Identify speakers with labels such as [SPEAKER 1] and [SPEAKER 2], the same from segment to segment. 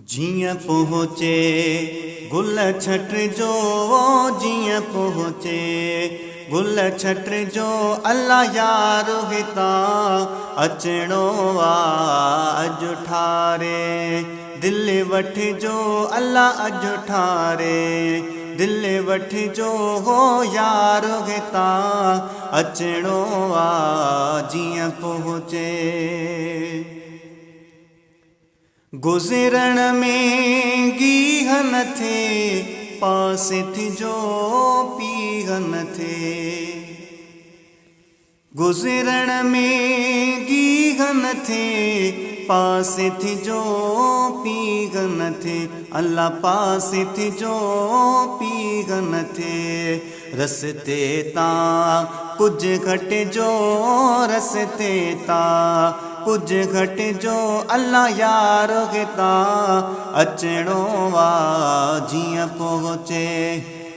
[SPEAKER 1] जियां पहुँचे गुल छट जो, जियां पहुँचे गुल छट जो, अल्लाह यार हिता अचणो आ अज ठारे। दिल वठ जो अल्लाह अज ठारे, दिल वठ जो हो यार हिता अचणो आ जियां पहुँचे। गुज़रण में गीह न थे पास थी जो पीह न थे। गुज़रण में गीह न थे पास थी जो पीह न थे। अल्लाह पास थी जो पीह न थे। रस्ते ता कुछ घट जो, रस्ते ता कुछ घट जो, अल्लाह यार हिता अचणो आ जियां पहुँचे।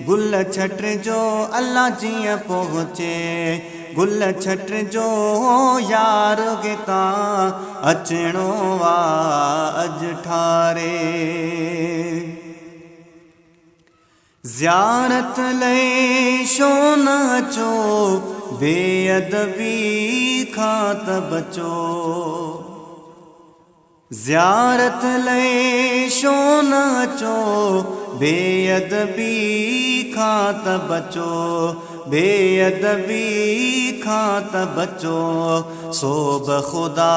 [SPEAKER 1] गुल छट जो अल्लाह जियां पहुँचे, गुल छट जो यार हिता अचणो आ अज ठारे। ज़ियारत लई शो न अचो बेअदबी खां त बचो। ज़ियारत लई शो न अचो बेअदबी खां त बचो, बेअदबी खां त बचो। सोब खुदा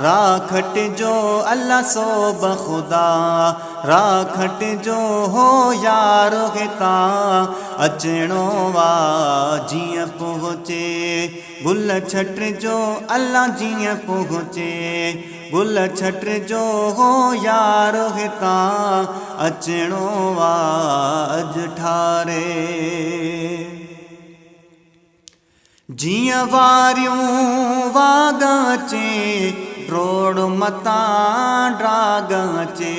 [SPEAKER 1] राखट जो अल्लाह सोब खुदा राखट जो हो यार हिता अचणो आ जियां पहुँचे। गुल छट जो अल्लाह जियां पहुँचे, गुल छट जो हो यार हिता अचणो आ अज ठारे। जियां वारियूं वागाचे रोड मता ड्रागाचे।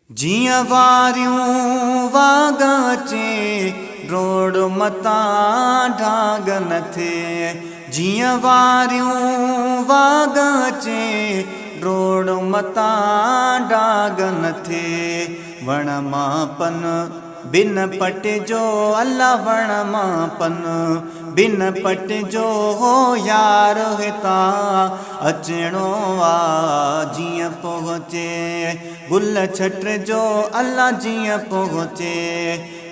[SPEAKER 1] जियां वारियूं वागाचे रोड मता ढाग न थे। जियां वारियूं वागाचे रोड मता डाग न थे। वण मापन बिन पट जो अल्लाह वण मापन बिन पट जो हो यार हिता अचणो आ जियां पहुँचे। गुल छट जो अल्लाह जियां पहुँचे,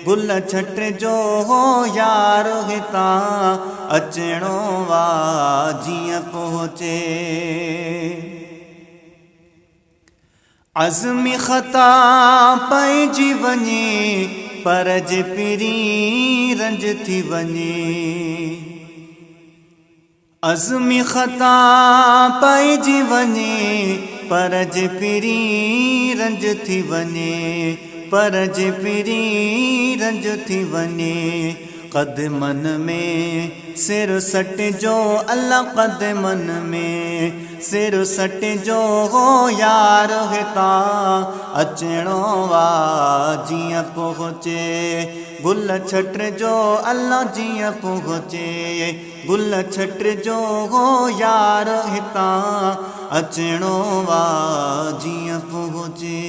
[SPEAKER 1] गुल छट जो हो यार हिता अचणो आ जियां पहुँचे। अज़्म ख़ता पइजी वञे पर जे पिरी रंज थी वञे। अज़्म ख़ता पइजी वञे पर जे पिरी रंज थी वञे, पर जे पिरी रंज थी वञे। क़दमन में सिर सट जो अल्लाह क़दमन में सिर सट जो हो यार हिता अचणो आ जियां पहुँचे। गुल छट जो अल्लाह जियां पहुँचे, गुल छट जो हो यार हिता अचणो आ जियां पहुँचे।